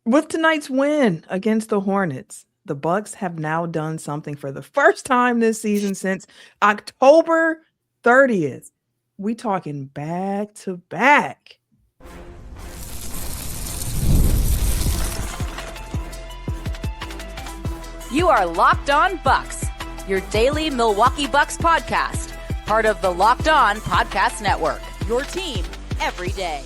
With tonight's win against the Hornets, the Bucks have now done something for the first time this season since October 30th. We talking back to back. You are Locked On Bucks, your daily Milwaukee Bucks podcast, part of the Locked On Podcast Network, your team every day.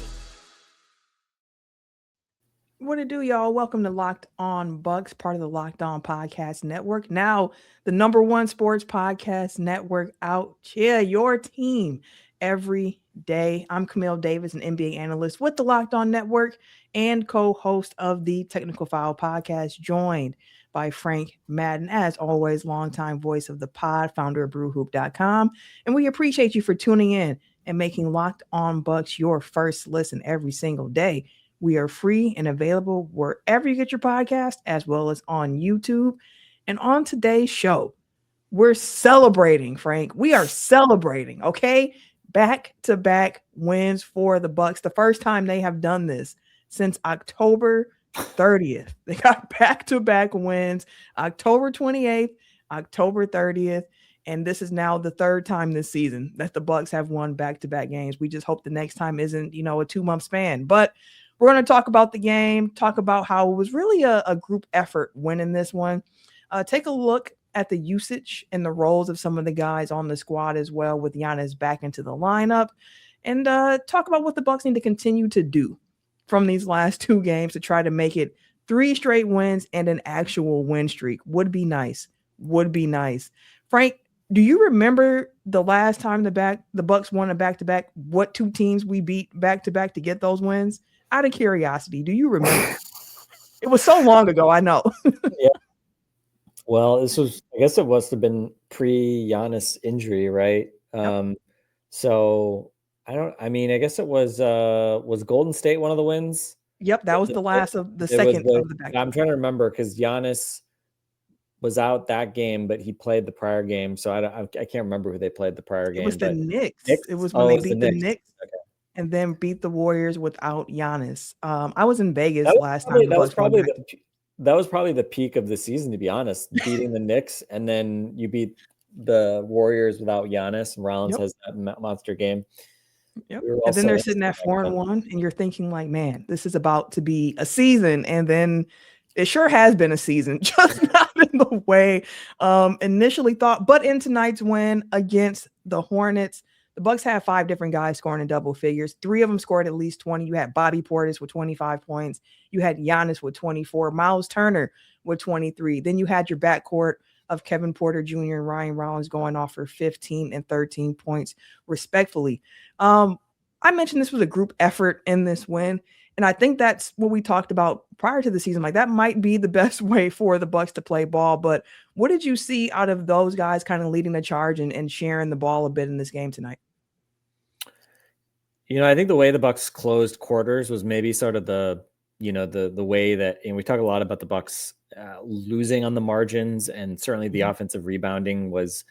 What it do, y'all? Welcome to Locked On Bucks, part of the Locked On Podcast Network. Now, the number one sports podcast network out. Yeah, your team every day. I'm Camille Davis, an NBA analyst with the Locked On Network and co-host of the Technical File podcast, joined by Frank Madden, as always, longtime voice of the pod, founder of brewhoop.com. And we appreciate you for tuning in and making Locked On Bucks your first listen every single day. We are free and available wherever you get your podcast, as well as on YouTube. And on today's show, we're celebrating, Frank. We are celebrating, okay? Back-to-back wins for the Bucks. The first time they have done this since October 30th. They got back-to-back wins, October 28th, October 30th. And this is now the third time this season that the Bucks have won back-to-back games. We just hope the next time isn't, a 2-month span. But we're going to talk about the game, talk about how it was really a group effort winning this one. Take a look at the usage and the roles of some of the guys on the squad as well, with Giannis back into the lineup, and talk about what the Bucks need to continue to do from these last two games to try to make it 3 straight wins and an actual win streak. Would be nice. Frank, do you remember the last time the Bucks won a back-to-back? What two teams we beat back-to-back to get those wins? Out of curiosity, do you remember? It was so long ago, I know. Yeah. Well, I guess it must have been pre-Giannis injury, right? Yep. So I guess it was Golden State one of the wins? Yep, that was the last of the second of the back. I'm trying to remember because Giannis was out that game, but he played the prior game. So I can't remember who they played the prior game. It was the Knicks. Knicks? It was when they beat the Knicks. Okay. And then beat the Warriors without Giannis. I was in Vegas last time. That was probably the peak of the season, to be honest. Beating the Knicks, and then you beat the Warriors without Giannis. And Rollins has that monster game. Yep. And then they're sitting at 4-1, and you're thinking like, man, this is about to be a season. And then it sure has been a season, just not in the way initially thought. But in tonight's win against the Hornets, the Bucks had 5 different guys scoring in double figures. 3 of them scored at least 20. You had Bobby Portis with 25 points. You had Giannis with 24. Myles Turner with 23. Then you had your backcourt of Kevin Porter Jr. and Ryan Rollins going off for 15 and 13 points, respectfully. I mentioned this was a group effort in this win, and I think that's what we talked about prior to the season. Like, that might be the best way for the Bucks to play ball. But what did you see out of those guys kind of leading the charge and sharing the ball a bit in this game tonight? I think the way the Bucks closed quarters was maybe sort of the way that, and we talk a lot about the Bucks losing on the margins, and certainly the offensive rebounding was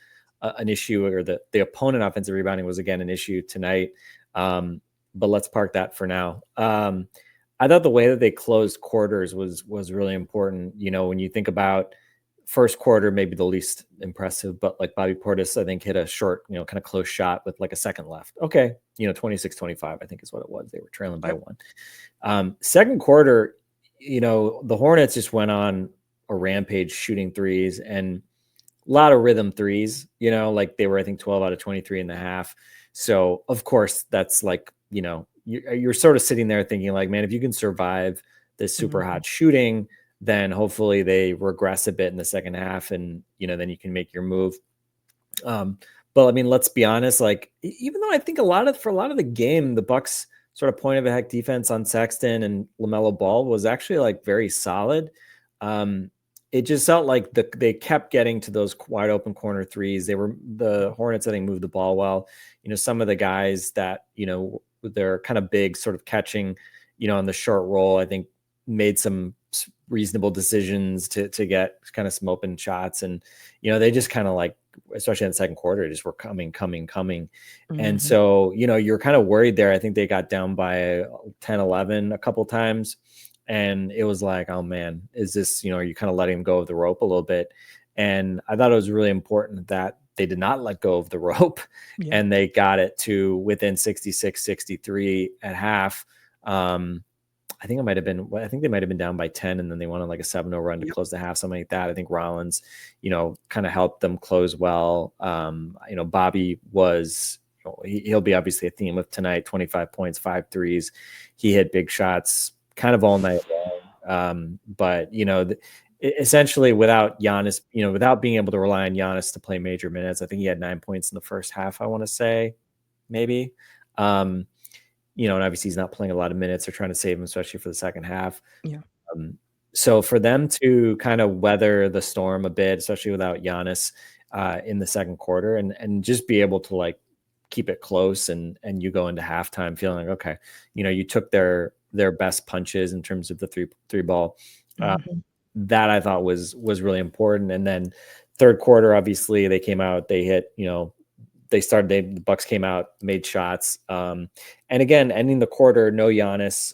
an issue, or the opponent offensive rebounding was again an issue tonight. But let's park that for now. I thought the way that they closed quarters was really important. When you think about first quarter, maybe the least impressive, but like Bobby Portis, I think, hit a short, kind of close shot with like a second left. Okay. 26-25, I think is what it was. They were trailing by 1. Second quarter, the Hornets just went on a rampage shooting threes, and a lot of rhythm threes, like they were, I think, 12 out of 23 and a half. So of course that's like, you're sort of sitting there thinking like, man, if you can survive this super hot shooting, then hopefully they regress a bit in the second half, and then you can make your move. But I mean, let's be honest. Like, even though I think for a lot of the game, the Bucks sort of point of attack defense on Sexton and LaMelo Ball was actually like very solid. It just felt like they kept getting to those wide open corner threes. The Hornets, I think, moved the ball well. Some of the guys that they're kind of big, sort of catching, on the short roll, I think made some reasonable decisions to get kind of some open shots. And, they just kind of like, especially in the second quarter, just were coming. And so, you're kind of worried there. I think they got down by 10-11 a couple times. And it was like, oh man, is this, are you kind of letting go of the rope a little bit? And I thought it was really important that they did not let go of the rope and they got it to within 66-63 at half. I think they might have been down by 10 and then they went on like a 7-0 run to close the half, something like that. I think Rollins, kind of helped them close well. Bobby was, he'll be obviously a theme of tonight, 25 points, 5 threes. He hit big shots kind of all night long. But, essentially without Giannis, without being able to rely on Giannis to play major minutes, I think he had 9 points in the first half, I want to say, maybe. And obviously he's not playing a lot of minutes. They're trying to save him, especially for the second half. Yeah. So for them to kind of weather the storm a bit, especially without Giannis in the second quarter, and just be able to like keep it close, and you go into halftime feeling like, okay, you took their best punches in terms of the three ball. That I thought was really important. And then third quarter, obviously they came out, they hit, the Bucks came out, made shots. And again, ending the quarter, no Giannis,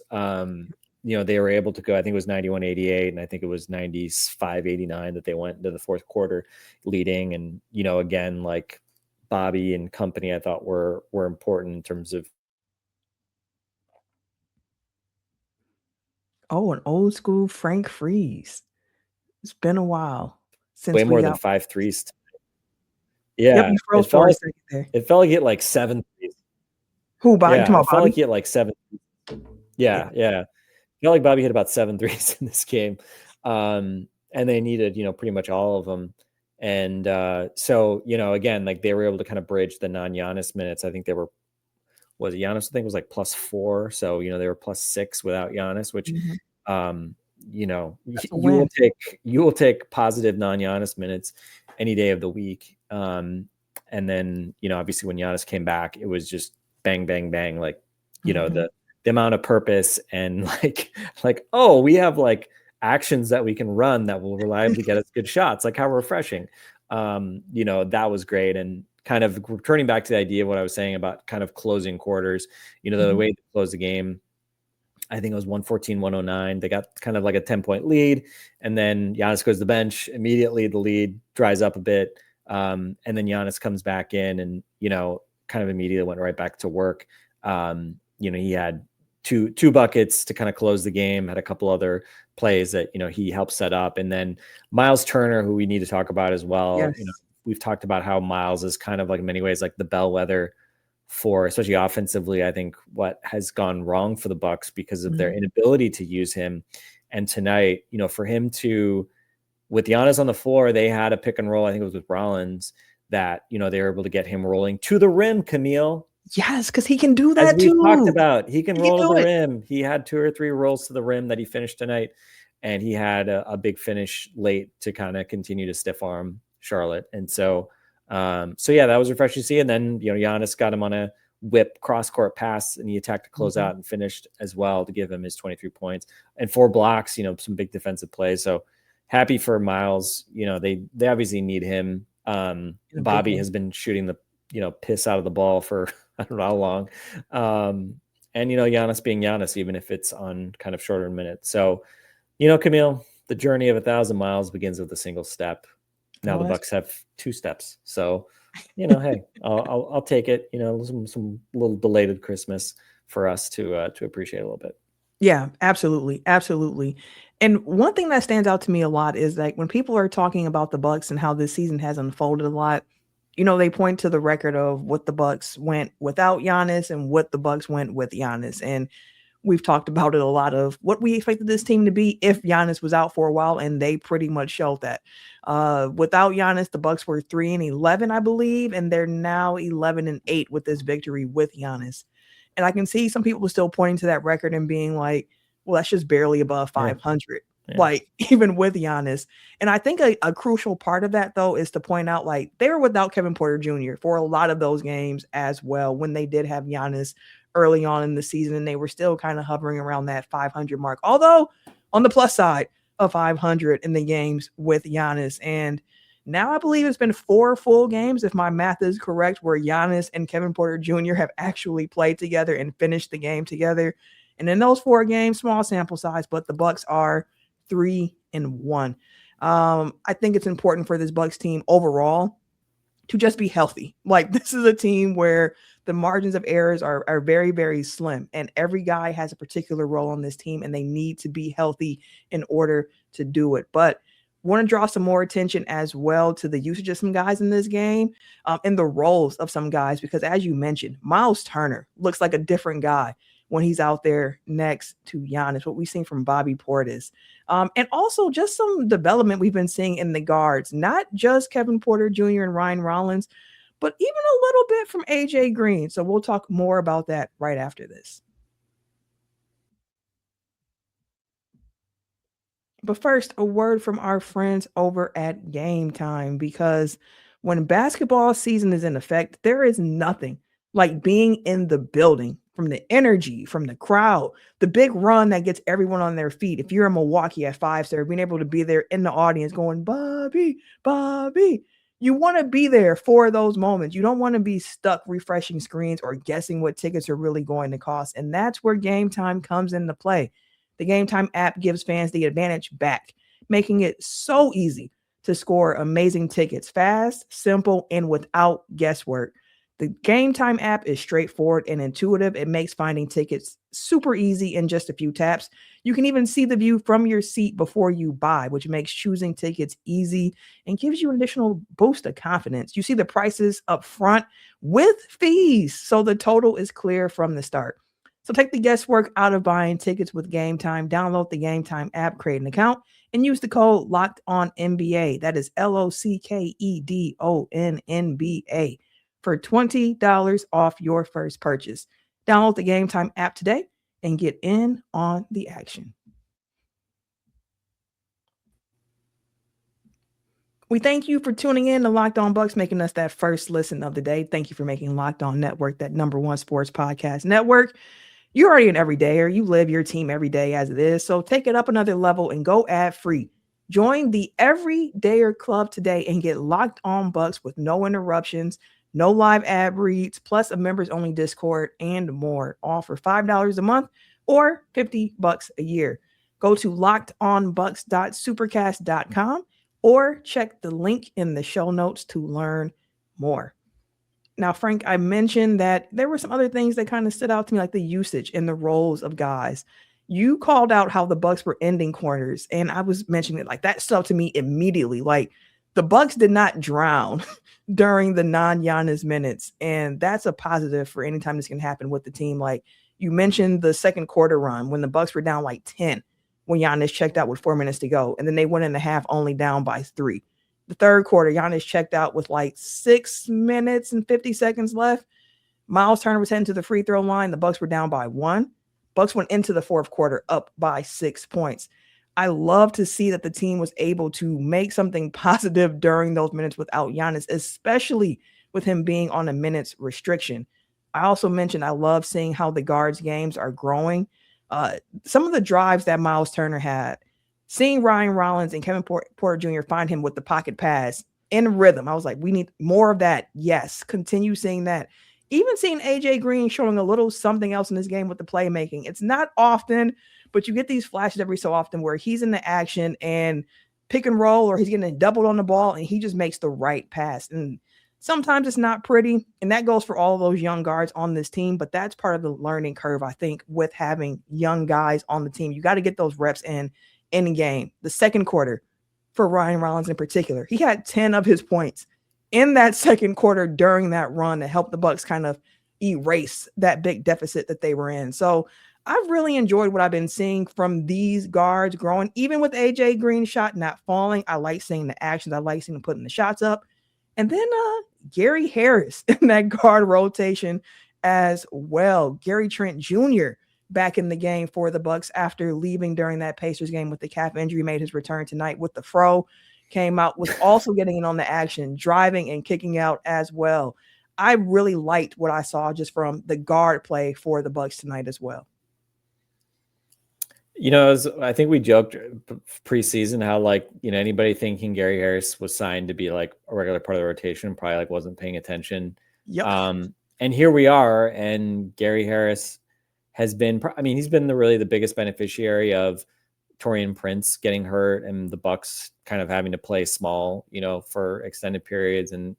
they were able to go, I think it was 91-88, and I think it was 95-89 that they went into the fourth quarter leading. And, again, like Bobby and company, I thought were important in terms of. Oh, an old school Frank Freeze. It's been a while since way more than 5 threes. Yeah, you froze for a second there. It felt like he hit like 7 threes. Who, Bobby? Yeah, it felt like he hit like 7. Yeah. It felt like Bobby hit about 7 threes in this game. And they needed, pretty much all of them. And so, again, like they were able to kind of bridge the non-Giannis minutes. I think they were, Giannis, I think was like +4. So, they were +6 without Giannis, which, you will take positive non-Giannis minutes any day of the week. And then, obviously when Giannis came back, it was just bang, bang, bang. Like, the amount of purpose and like, oh, we have like actions that we can run that will reliably get us good shots. Like how refreshing. That was great. And kind of returning back to the idea of what I was saying about kind of closing quarters, the way to close the game, I think it was 114-109. They got kind of like a 10-point lead, and then Giannis goes to the bench. Immediately the lead dries up a bit. And then Giannis comes back in and, kind of immediately went right back to work. He had two buckets to kind of close the game, had a couple other plays that, he helped set up. And then Myles Turner, who we need to talk about as well. Yes. We've talked about how Myles is kind of like in many ways like the bellwether for, especially offensively, I think what has gone wrong for the Bucks because of their inability to use him. And tonight, for him to, with Giannis on the floor, they had a pick and roll. I think it was with Rollins that, they were able to get him rolling to the rim, Camille. Yes, because he can do that too. We talked about, he can roll to the rim. He had 2 or 3 rolls to the rim that he finished tonight. And he had a big finish late to kind of continue to stiff arm Charlotte. And so, that was refreshing to see. And then, Giannis got him on a whip cross court pass and he attacked to close out and finished as well to give him his 23 points and 4 blocks, some big defensive plays. So happy for Myles. They obviously need him. Bobby has been shooting the, piss out of the ball for I don't know how long. And, Giannis being Giannis, even if it's on kind of shorter minutes. So, Camille, the journey of 1,000 miles begins with a single step. Now the Bucks have 2 steps. So, hey, I'll take it. Some little belated Christmas for us to appreciate a little bit. Yeah, absolutely. Absolutely. And one thing that stands out to me a lot is like when people are talking about the Bucks and how this season has unfolded a lot, they point to the record of what the Bucks went without Giannis and what the Bucks went with Giannis. And we've talked about it a lot of what we expected this team to be if Giannis was out for a while, and they pretty much showed that. Without Giannis, the Bucks were 3-11, I believe, and they're now 11-8 with this victory with Giannis. And I can see some people still pointing to that record and being like, well, that's just barely above 500. Yeah. Like even with Giannis. And I think a crucial part of that, though, is to point out like they were without Kevin Porter Jr. for a lot of those games as well when they did have Giannis early on in the season, and they were still kind of hovering around that 500 mark. Although on the plus side of 500 in the games with Giannis. And now I believe it's been 4 full games, if my math is correct, where Giannis and Kevin Porter Jr. have actually played together and finished the game together. And in those 4 games, small sample size, but the Bucks are 3-1. I think it's important for this Bucks team overall to just be healthy. Like, this is a team where the margins of errors are very, very slim, and every guy has a particular role on this team, and they need to be healthy in order to do it. But want to draw some more attention as well to the usage of some guys in this game, and the roles of some guys, because as you mentioned, Myles Turner looks like a different guy when he's out there next to Giannis, what we've seen from Bobby Portis. And also just some development we've been seeing in the guards, not just Kevin Porter Jr. and Ryan Rollins, but even a little bit from AJ Green. So we'll talk more about that right after this. But first, a word from our friends over at Game Time, because when basketball season is in effect, there is nothing like being in the building, from the energy, from the crowd, the big run that gets everyone on their feet. If you're in Milwaukee at 5-star, being able to be there in the audience going, Bobby, Bobby. You want to be there for those moments. You don't want to be stuck refreshing screens or guessing what tickets are really going to cost. And that's where Game Time comes into play. The Game Time app gives fans the advantage back, making it so easy to score amazing tickets fast, simple, and without guesswork. The Game Time app is straightforward and intuitive. It makes finding tickets super easy in just a few taps. You can even see the view from your seat before you buy, which makes choosing tickets easy and gives you an additional boost of confidence. You see the prices up front with fees, so the total is clear from the start. So take the guesswork out of buying tickets with Game Time. Download the Game Time app, create an account, and use the code LOCKEDONNBA. That is LOCKEDONNBA for $20 off your first purchase. Download the Game Time app today and get in on the action. We thank you for tuning in to Locked On Bucks, making us that first listen of the day. Thank you for making Locked On Network that #1 sports podcast network. You're already an everydayer. You live your team every day as it is. So take it up another level and go ad free. Join the Everydayer Club today and get Locked On Bucks with no interruptions, no live ad reads, plus a members only Discord and more. All for $5 a month or $50 a year. Go to lockedonbucks.supercast.com or check the link in the show notes to learn more. Now, Frank, I mentioned that there were some other things that kind of stood out to me, like the usage and the roles of guys. You called out how the Bucks were ending corners, and I was mentioning it, like that stuff to me immediately. Like, the Bucks did not drown during the non-Giannis minutes, and that's a positive for any time this can happen with the team. Like, you mentioned the second quarter run when the Bucks were down like 10 when Giannis checked out with 4 minutes to go, and then they went in the half only down by 3. The third quarter, Giannis checked out with like 6 minutes and 50 seconds left. Myles Turner was heading to the free throw line. The Bucks were down by 1. Bucks went into the fourth quarter up by 6 points. I love to see that the team was able to make something positive during those minutes without Giannis, especially with him being on a minutes restriction. I also mentioned I love seeing how the guards' games are growing. Some of the drives that Myles Turner had, seeing Ryan Rollins and Kevin Porter Jr. find him with the pocket pass in rhythm, I was like, we need more of that. Yes, continue seeing that. Even seeing AJ Green showing a little something else in this game with the playmaking. It's not often, but you get these flashes every so often where he's in the action and pick and roll, or he's getting doubled on the ball and he just makes the right pass. And sometimes it's not pretty, and that goes for all of those young guards on this team, but that's part of the learning curve, I think, with having young guys on the team. You got to get those reps in the game. The second quarter for Ryan Rollins in particular, he had 10 of his points in that second quarter during that run to help the Bucks kind of erase that big deficit that they were in. So I've really enjoyed what I've been seeing from these guards growing, even with AJ Green's shot not falling. I like seeing the actions. I like seeing them putting the shots up. And then Gary Harris in that guard rotation as well. Gary Trent Jr. back in the game for the Bucks after leaving during that Pacers game with the calf injury, made his return tonight with the fro. Came out, was also getting in on the action, driving and kicking out as well. I really liked what I saw just from the guard play for the Bucks tonight as well. You know, I think we joked preseason how, like, you know, anybody thinking Gary Harris was signed to be like a regular part of the rotation probably like wasn't paying attention. Yep. And here we are, and Gary Harris has been, I mean, he's been really the biggest beneficiary of Taurean Prince getting hurt and the Bucks kind of having to play small, for extended periods, and,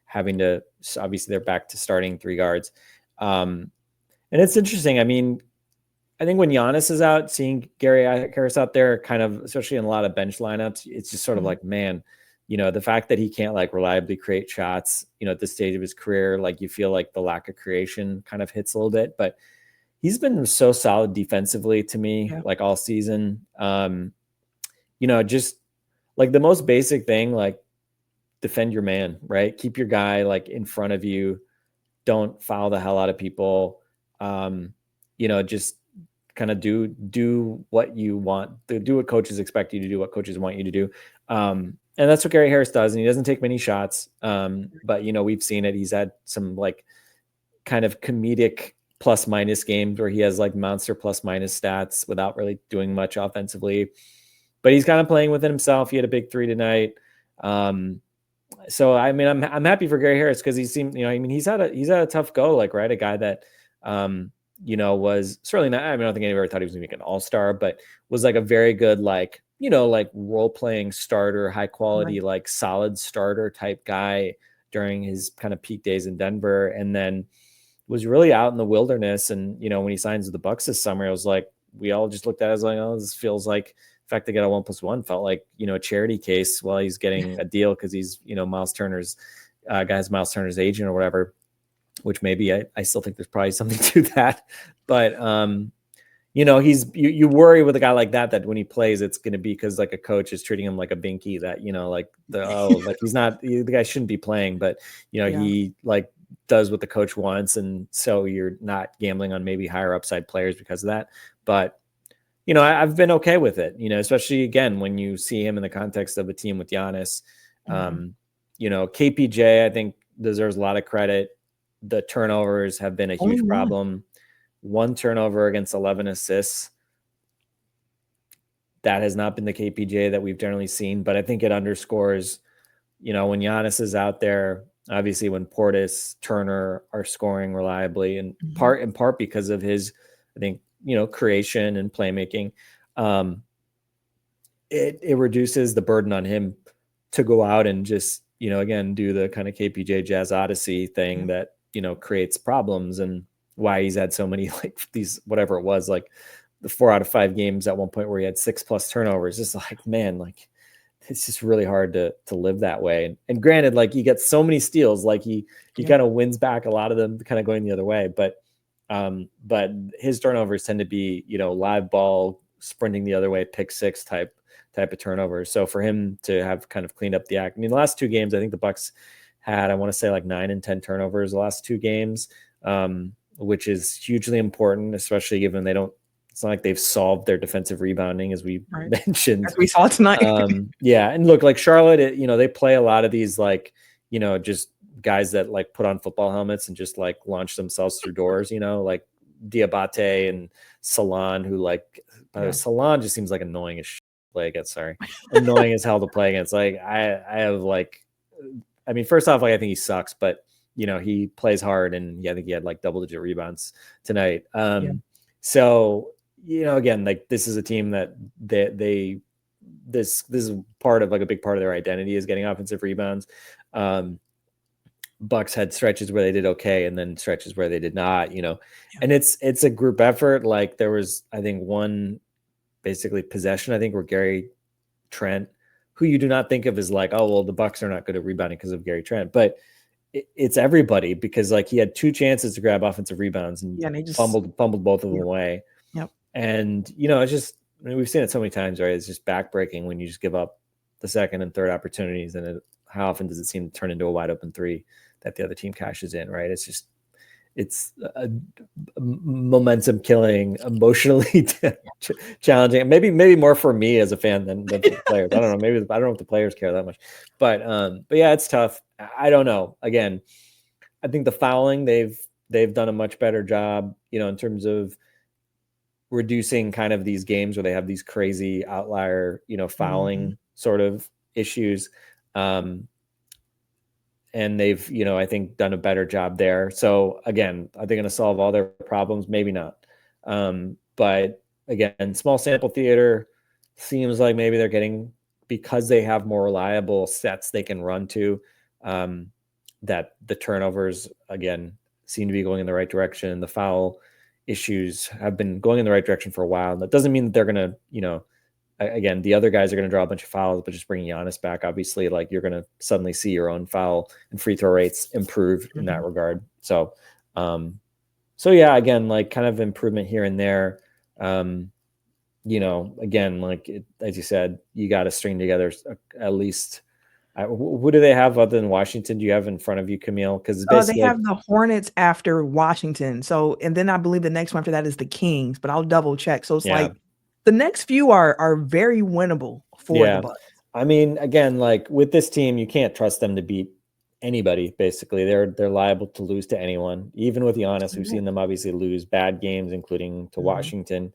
having to, obviously they're back to starting 3 guards. And it's interesting. I mean, I think when Giannis is out, seeing Gary Harris out there, kind of, especially in a lot of bench lineups, it's just sort of like, man, the fact that he can't like reliably create shots, at this stage of his career, like you feel like the lack of creation kind of hits a little bit, but he's been so solid defensively to me, like all season. Just like the most basic thing, like defend your man, right? Keep your guy like in front of you. Don't foul the hell out of people. Just kind of do what you want, do what coaches expect you to do, what coaches want you to do. And that's what Gary Harris does. And he doesn't take many shots. But we've seen it. He's had some like kind of comedic plus minus games where he has like monster plus minus stats without really doing much offensively, but he's kind of playing within himself. He had a big 3 tonight. So I mean, I'm happy for Gary Harris, because he seemed, he's had a tough go, like, right. A guy that, was certainly not, I mean, I don't think anybody ever thought he was gonna make an all-star, but was like a very good, like, like role-playing starter, high quality, like solid starter type guy during his kind of peak days in Denver. And then was really out in the wilderness. And, when he signs with the Bucks this summer, it was like, we all just looked at it as like, oh, this feels like, the fact they got a 1+1 felt like, a charity case while he's getting a deal, because he's, Myles Turner's Myles Turner's agent or whatever, which maybe I still think there's probably something to that. But, you worry with a guy like that when he plays, it's going to be because like a coach is treating him like a binky that, like like he's not, the guy shouldn't be playing, but, he like does what the coach wants. And so you're not gambling on maybe higher upside players because of that. But, I've been okay with it, especially again, when you see him in the context of a team with Giannis. KPJ, I think, deserves a lot of credit. The turnovers have been a huge problem. 1 turnover against 11 assists. That has not been the KPJ that we've generally seen, but I think it underscores, when Giannis is out there, obviously when Portis, Turner are scoring reliably, and in part because of his, I think, creation and playmaking, it reduces the burden on him to go out and just, again, do the kind of KPJ Jazz Odyssey thing that, creates problems, and why he's had so many, like these, whatever it was, like the 4 out of 5 games at one point where he had 6+ turnovers. Just like, man, like it's just really hard to live that way. And granted, like he gets so many steals, like he kind of wins back a lot of them kind of going the other way. But his turnovers tend to be, live ball, sprinting the other way, pick 6 type of turnovers. So for him to have kind of cleaned up the act, I mean, the last 2 games, I think the Bucks had, I want to say like 9 and 10 turnovers the last 2 games, which is hugely important, especially given it's not like they've solved their defensive rebounding, as we mentioned. As we saw tonight. Yeah. And look, like Charlotte, they play a lot of these, like, just guys that like put on football helmets and just like launch themselves through doors, like Diabate and Salon, who like, Salon just seems like annoying as shit to play against. Sorry. Annoying as hell to play against. Like I have like, I mean, first off, like I think he sucks, but he plays hard, and I think he had like double-digit rebounds tonight. So, again, like this is a team that this is part of like a big part of their identity is getting offensive rebounds. Bucks had stretches where they did okay, and then stretches where they did not, and it's a group effort. Like there was, I think, one basically possession, I think, where Gary Trent, who you do not think of as like, oh, well, the Bucks are not good at rebounding because of Gary Trent, but it's everybody, because like he had 2 chances to grab offensive rebounds and and he just fumbled both of them away. And it's just, I mean, we've seen it so many times, right? It's just backbreaking when you just give up the second and third opportunities, and how often does it seem to turn into a wide open 3 that the other team cashes in, right? It's a momentum killing, emotionally challenging. Maybe more for me as a fan than for the players. I don't know. Maybe I don't know if the players care that much, but yeah, it's tough. I don't know. Again, I think the fouling, they've done a much better job, in terms of reducing kind of these games where they have these crazy outlier, fouling sort of issues. And they've, I think done a better job there. So again, are they going to solve all their problems? Maybe not. But again, small sample theater, seems like maybe they're getting, because they have more reliable sets they can run to, that the turnovers, again, seem to be going in the right direction. The foul issues have been going in the right direction for a while. And that doesn't mean that they're going to, again, the other guys are going to draw a bunch of fouls, but just bringing Giannis back, obviously, like, you're going to suddenly see your own foul and free throw rates improve in that regard. So yeah, again, like, kind of improvement here and there. Again, like, as you said, you got to string together at least. Who do they have other than Washington? Do you have in front of you, Camille? Because they have the Hornets after Washington. So, and then I believe the next one after that is the Kings, but I'll double check. So it's like the next few are very winnable for the Bucks. I mean, again, like, with this team, you can't trust them to beat anybody. Basically, they're liable to lose to anyone. Even with Giannis, we've seen them obviously lose bad games, including to Washington.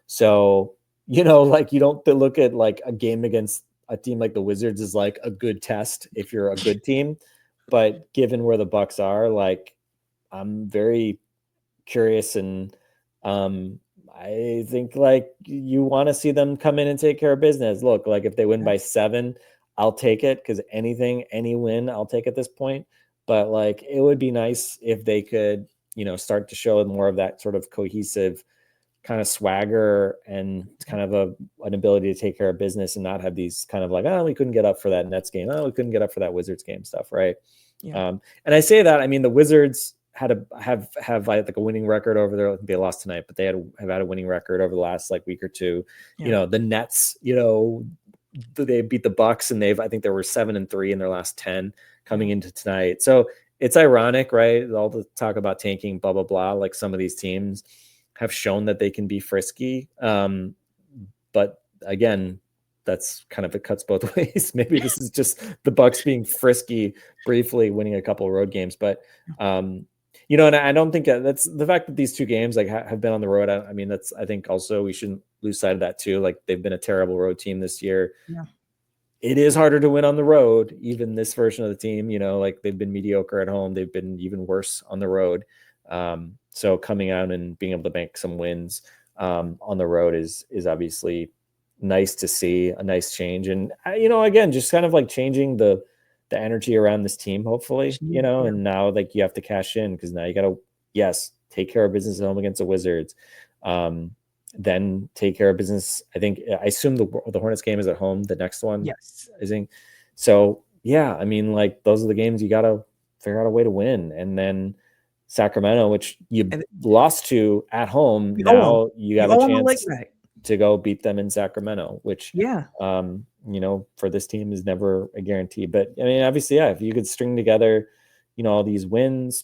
So, like, you don't look at like a game against a team like the Wizards is like a good test if you're a good team. But given where the Bucks are, like, I'm very curious, and I think, like, you want to see them come in and take care of business. Look, like, if they win by 7, I'll take it, because any win, I'll take at this point. But, like, it would be nice if they could, start to show more of that sort of cohesive kind of swagger and kind of an ability to take care of business, and not have these kind of like, we couldn't get up for that Nets game. We couldn't get up for that Wizards game stuff. Right. Yeah. And I say that, I mean, the Wizards have like a winning record over there. They lost tonight, but they have had a winning record over the last like week or two. The Nets, they beat the Bucks, and I think there were 7-3 in their last 10 coming into tonight. So it's ironic, right? All the talk about tanking, blah, blah, blah. Like, some of these teams have shown that they can be frisky. But again, that's kind of, it cuts both ways. Maybe this is just the Bucks being frisky, briefly winning a couple of road games. But, and I don't think that's the fact that these two games like have been on the road. I mean, I think also we shouldn't lose sight of that too. Like, they've been a terrible road team this year. Yeah. It is harder to win on the road. Even this version of the team, like, they've been mediocre at home. They've been even worse on the road. So coming out and being able to make some wins on the road is obviously nice to see, a nice change. And, again, just kind of like changing the energy around this team, hopefully, and now, like, you have to cash in, because now you got to, take care of business at home against the Wizards. Then take care of business. I assume the Hornets game is at home. The next one. Yes. I think. So, yeah, I mean, like, those are the games you got to figure out a way to win. And then Sacramento, which you lost to at home, now you have a chance to go beat them in Sacramento, which, for this team is never a guarantee. But, I mean, obviously, if you could string together, all these wins,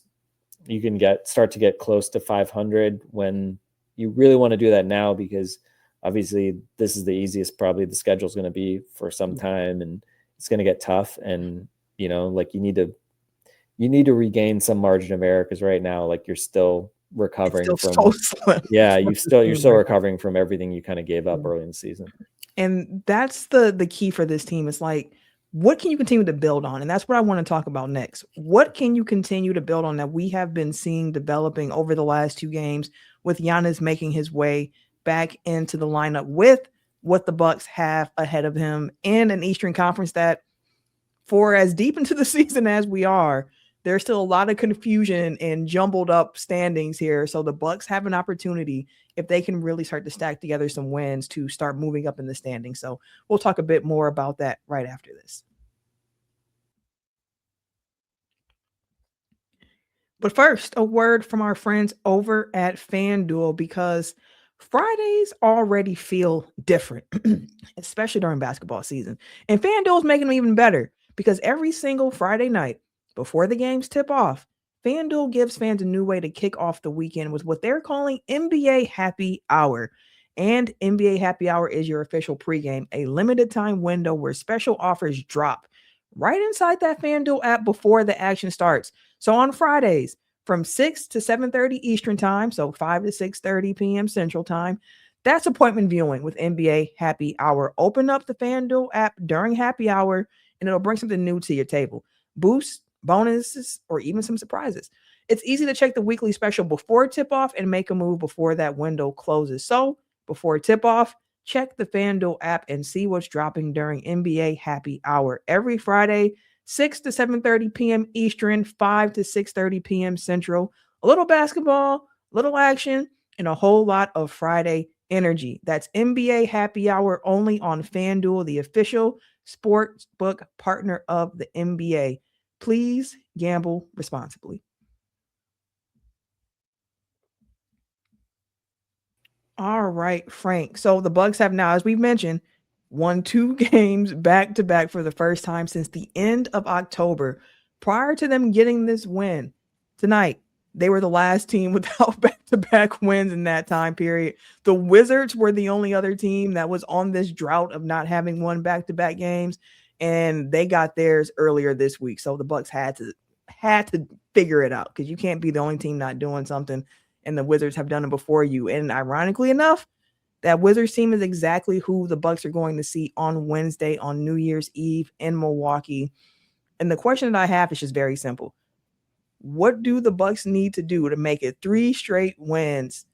you can start to get close to 500, when you really want to do that now, because obviously this is the easiest probably the schedule is going to be for some time, and it's going to get tough. And, like, you need to regain some margin of error, because right now, like, you're still recovering you're still recovering from everything you kind of gave up early in the season. And that's the key for this team. It's like, what can you continue to build on? And that's what I want to talk about next. What can you continue to build on that we have been seeing developing over the last 2 games, with Giannis making his way back into the lineup with what the Bucks have ahead of him in an Eastern Conference that, for as deep into the season as we are, there's still a lot of confusion and jumbled up standings here. So the Bucks have an opportunity, if they can really start to stack together some wins, to start moving up in the standings. So we'll talk a bit more about that right after this. But first, a word from our friends over at FanDuel, because Fridays already feel different, especially during basketball season. And FanDuel is making them even better, because every single Friday night before the games tip off, FanDuel gives fans a new way to kick off the weekend with what they're calling NBA Happy Hour. And NBA Happy Hour is your official pregame, a limited time window where special offers drop right inside that FanDuel app before the action starts. So on Fridays from 6 to 7:30 Eastern time, so 5 to 6:30 p.m. Central time, that's appointment viewing with NBA Happy Hour. Open up the FanDuel app during Happy Hour, and it'll bring something new to your table. Boosts, bonuses, or even some surprises. It's easy to check the weekly special before tip-off and make a move before that window closes. So before tip-off, check the FanDuel app and see what's dropping during NBA Happy Hour every Friday, 6 to 7:30 p.m. Eastern, 5 to 6:30 p.m. Central. A little basketball, little action, and a whole lot of Friday energy. That's NBA Happy Hour only on FanDuel, the official sportsbook partner of the NBA. Please gamble responsibly. All right, Frank. So the Bucks have now, as we've mentioned, won 2 games back to back for the first time since the end of October. Prior to them getting this win tonight, they were the last team without back-to-back wins in that time period. The Wizards were the only other team that was on this drought of not having won back-to-back games, and they got theirs earlier this week. So the Bucks had to figure it out, because you can't be the only team not doing something, and the Wizards have done it before you. And ironically enough, that Wizards team is exactly who the Bucks are going to see on Wednesday on New Year's Eve in Milwaukee. And the question that I have is just very simple. What do the Bucks need to do to make it 3 straight wins?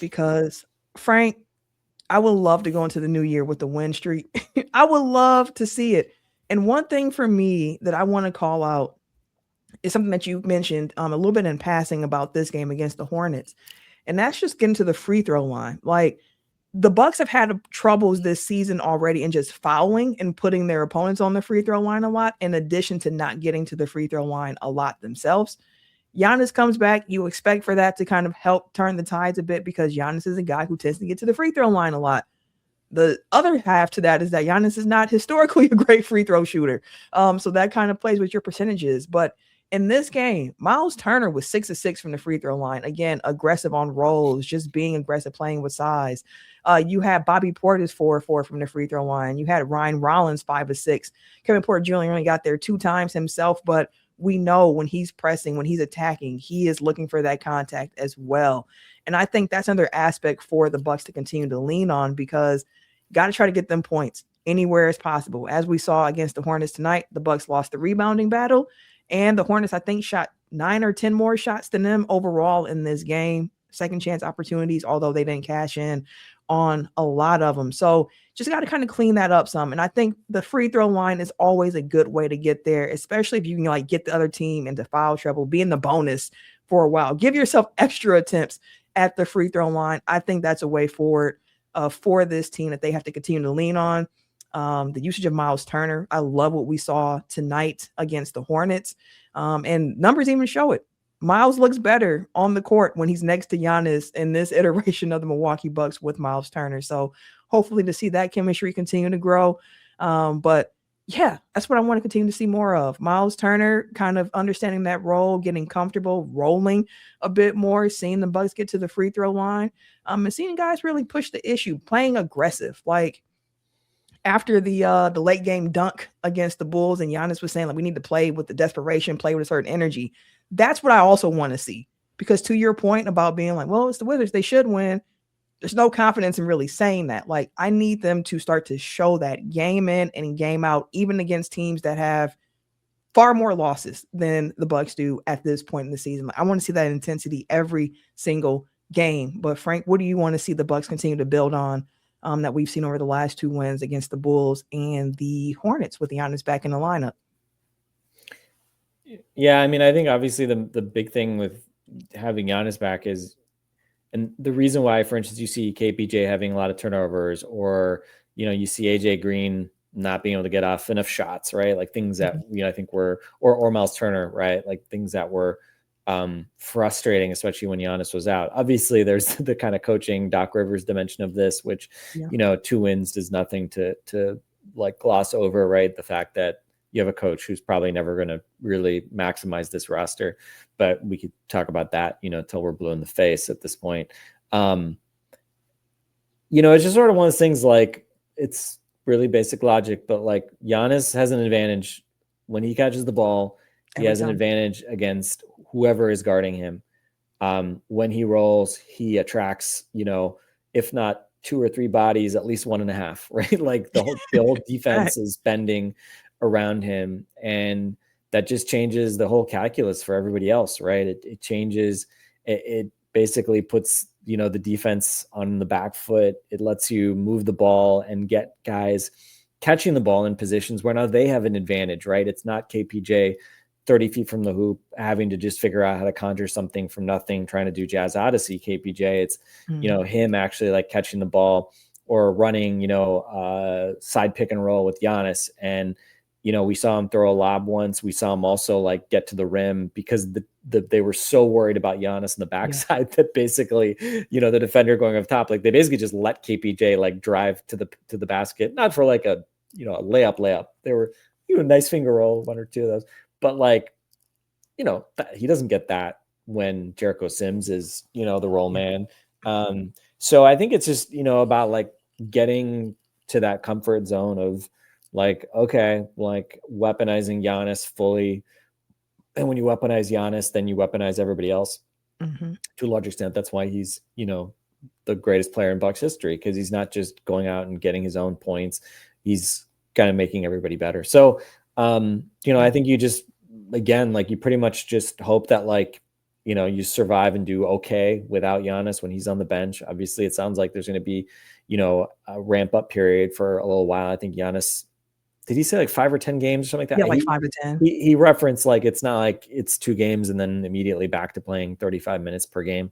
Because, Frank, I would love to go into the new year with the win streak. I would love to see it. And one thing for me that I want to call out is something that you mentioned a little bit in passing about this game against the Hornets. And that's just getting to the free throw line. Like, the Bucks have had troubles this season already in just fouling and putting their opponents on the free throw line a lot, in addition to not getting to the free throw line a lot themselves. Giannis comes back. You expect for that to kind of help turn the tides a bit, because Giannis is a guy who tends to get to the free throw line a lot. The other half to that is that Giannis is not historically a great free throw shooter. So that kind of plays with your percentages. But in this game, Myles Turner was 6 of 6 from the free throw line. Again, aggressive on rolls, just being aggressive, playing with size. You had Bobby Portis 4 of 4 from the free throw line. You had Ryan Rollins 5 of 6. Kevin Porter Jr. only got there 2 times himself, but we know when he's pressing, when he's attacking, he is looking for that contact as well. And I think that's another aspect for the Bucks to continue to lean on, because got to try to get them points anywhere as possible. As we saw against the Hornets tonight, the Bucks lost the rebounding battle, and the Hornets, I think, shot 9 or 10 more shots than them overall in this game. Second chance opportunities, although they didn't cash in on a lot of them. So just got to kind of clean that up some. And I think the free throw line is always a good way to get there, especially if you can like get the other team into foul trouble, be in the bonus for a while. Give yourself extra attempts at the free throw line. I think that's a way forward for this team that they have to continue to lean on. The usage of Myles Turner. I love what we saw tonight against the Hornets. And numbers even show it. Myles looks better on the court when he's next to Giannis in this iteration of the Milwaukee Bucks with Myles Turner. So hopefully to see that chemistry continue to grow. But yeah, that's what I want to continue to see more of. Myles Turner kind of understanding that role, getting comfortable, rolling a bit more, seeing the Bucks get to the free throw line, and seeing guys really push the issue, playing aggressive. Like, after the late game dunk against the Bulls, and Giannis was saying, like, we need to play with the desperation, play with a certain energy. That's what I also want to see, because to your point about being like, well, it's the Wizards, they should win. There's no confidence in really saying that. Like, I need them to start to show that game in and game out, even against teams that have far more losses than the Bucks do at this point in the season. Like, I want to see that intensity every single game. But Frank, what do you want to see the Bucks continue to build on that we've seen over the last 2 wins against the Bulls and the Hornets with Giannis back in the lineup? Yeah, I mean, I think obviously the big thing with having Giannis back is, and the reason why, for instance, you see KPJ having a lot of turnovers, or, you know, you see AJ Green not being able to get off enough shots, right? Like things that, you know, I think were, or Myles Turner, right? Like things that were frustrating, especially when Giannis was out. Obviously, there's the kind of coaching Doc Rivers dimension of this, which, you know, 2 wins does nothing to like gloss over, right? The fact that you have a coach who's probably never going to really maximize this roster, but we could talk about that, you know, till we're blue in the face at this point. You know, it's just sort of one of those things, like, it's really basic logic, but like Giannis has an advantage when he catches the ball. He has an advantage against whoever is guarding him. When he rolls, he attracts, you know, if not 2 or 3 bodies, at least 1.5, right? Like the whole defense is bending around him. And that just changes the whole calculus for everybody else, right? It changes, it basically puts, you know, the defense on the back foot. It lets you move the ball and get guys catching the ball in positions where now they have an advantage, right? It's not KPJ 30 feet from the hoop having to just figure out how to conjure something from nothing, trying to do Jazz Odyssey KPJ. It's, you know, him actually like catching the ball or running, you know, side pick and roll with Giannis. And, you know, we saw him throw a lob once. We saw him also like get to the rim because they were so worried about Giannis in the backside that basically, you know, the defender going up top, like they basically just let KPJ like drive to the basket, not for like a, you know, a layup. They were, you know, nice finger roll, one or two of those, but like, you know, he doesn't get that when Jericho Sims is, you know, the roll man. So I think it's just, you know, about like getting to that comfort zone of like, okay, like weaponizing Giannis fully. And when you weaponize Giannis, then you weaponize everybody else to a large extent. That's why he's, you know, the greatest player in Bucks history, because he's not just going out and getting his own points. He's kind of making everybody better. So, you know, I think you just, again, like you pretty much just hope that like, you know, you survive and do okay without Giannis when he's on the bench. Obviously, it sounds like there's going to be, you know, a ramp up period for a little while. I think Giannis, did he say like 5 or 10 games or something like that? Yeah, like 5 or 10. He referenced like it's not like it's 2 games and then immediately back to playing 35 minutes per game.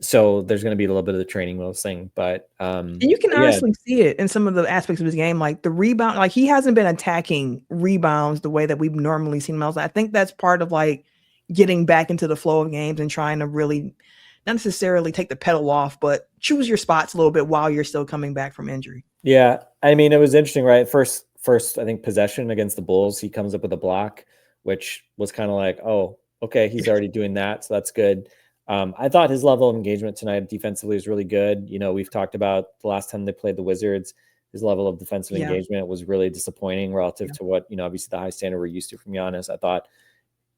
So there's going to be a little bit of the training wheels thing, but and you can honestly see it in some of the aspects of his game, like the rebound. Like he hasn't been attacking rebounds the way that we've normally seen him. I think that's part of like getting back into the flow of games and trying to really not necessarily take the pedal off, but choose your spots a little bit while you're still coming back from injury. Yeah, I mean, it was interesting, right? First, I think possession against the Bulls, he comes up with a block, which was kind of like, oh, okay, he's already doing that, so that's good. I thought his level of engagement tonight defensively was really good. You know, we've talked about the last time they played the Wizards, his level of defensive engagement was really disappointing relative to what, you know, obviously the high standard we're used to from Giannis. I thought,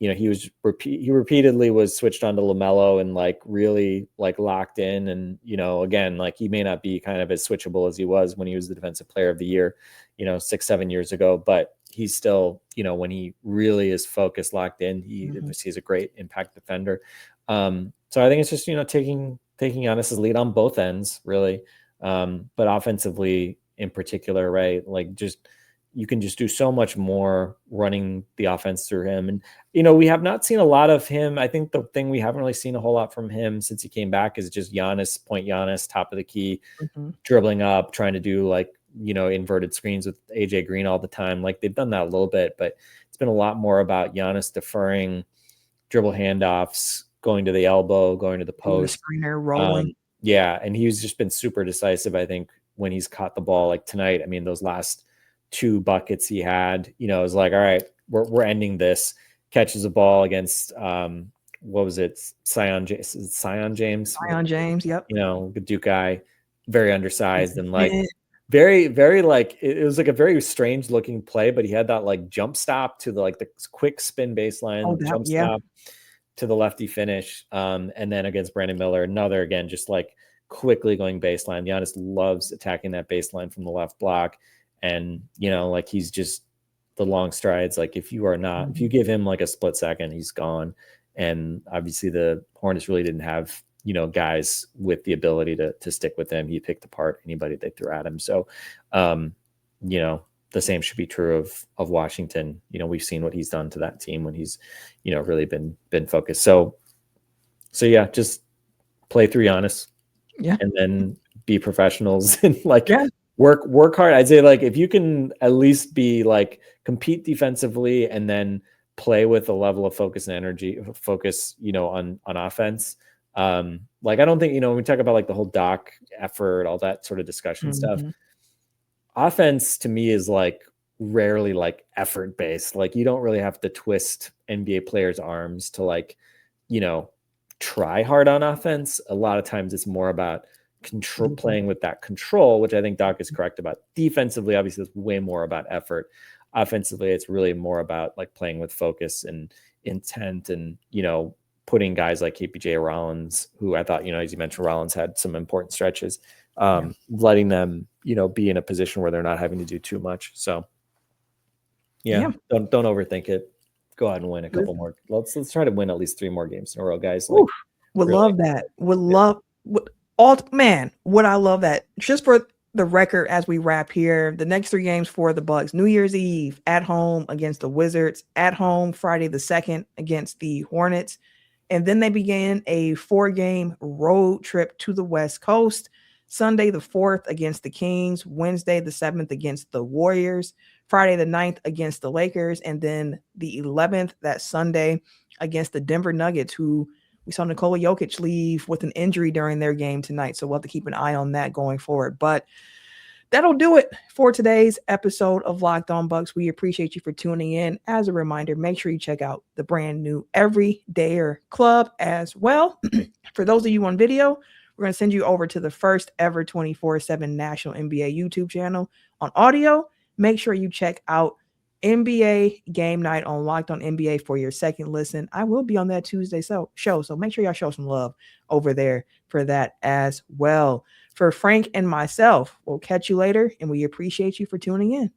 you know, he repeatedly was switched on to LaMelo and like really like locked in. And, you know, again, like he may not be kind of as switchable as he was when he was the defensive player of the year, you know, 6-7 years ago, but he's still, you know, when he really is focused, locked in, he's a great impact defender. So I think it's just, you know, taking Giannis's lead on both ends really. But offensively in particular, right? Like just, you can just do so much more running the offense through him. And, you know, we have not seen a lot of him. I think the thing we haven't really seen a whole lot from him since he came back is just Giannis, top of the key, dribbling up, trying to do like, you know, inverted screens with AJ Green all the time. Like they've done that a little bit, but it's been a lot more about Giannis deferring, dribble handoffs, going to the elbow, going to the post, the screener, rolling. And he's just been super decisive, I think, when he's caught the ball like tonight. I mean, those last 2 buckets he had, you know, it was like, all right, we're ending this. Catches a ball against what was it? Sion James, yep. You know, the Duke guy, very undersized and like very, very like it was like a very strange looking play, but he had that like jump stop to the like the quick spin baseline, jump stop to the lefty finish. And then against Brandon Miller, another again, just like quickly going baseline. Giannis loves attacking that baseline from the left block. And, you know, like he's just the long strides. Like if you give him like a split second, he's gone. And obviously the Hornets really didn't have, you know, guys with the ability to stick with him. He picked apart anybody they threw at him. So, you know, the same should be true of Washington. You know, we've seen what he's done to that team when he's, you know, really been focused. So yeah, just play through Giannis and then be professionals and like, work hard. I'd say like if you can at least be like compete defensively and then play with a level of focus and focus, you know, on offense. Like I don't think, you know, when we talk about like the whole Doc effort, all that sort of discussion stuff, offense to me is like rarely like effort based. Like you don't really have to twist NBA players' arms to like, you know, try hard on offense. A lot of times it's more about control, playing with that control, which I think Doc is correct about. Defensively, obviously, it's way more about effort. Offensively, it's really more about like playing with focus and intent, and you know, putting guys like KPJ Rollins, who I thought, you know, as you mentioned, Rollins had some important stretches, letting them, you know, be in a position where they're not having to do too much. So, Yeah. Don't overthink it. Go out and win a couple more. Let's try to win at least 3 more games in a row, guys. Like, would love that. What I love that. Just for the record, as we wrap here, the next 3 games for the Bucks: New Year's Eve at home against the Wizards, at home Friday the 2nd against the Hornets, and then they begin a 4-game road trip to the West Coast. Sunday the 4th against the Kings, Wednesday the 7th against the Warriors, Friday the 9th against the Lakers, and then the 11th, that Sunday, against the Denver Nuggets, who we saw Nikola Jokic leave with an injury during their game tonight. So we'll have to keep an eye on that going forward. But that'll do it for today's episode of Locked On Bucks. We appreciate you for tuning in. As a reminder, make sure you check out the brand new Everydayer Club as well. For those of you on video, we're going to send you over to the first ever 24/7 National NBA YouTube channel. On audio, make sure you check out NBA Game Night on Locked On NBA for your second listen. I will be on that Tuesday show, so make sure y'all show some love over there for that as well. For Frank and myself, we'll catch you later, and we appreciate you for tuning in.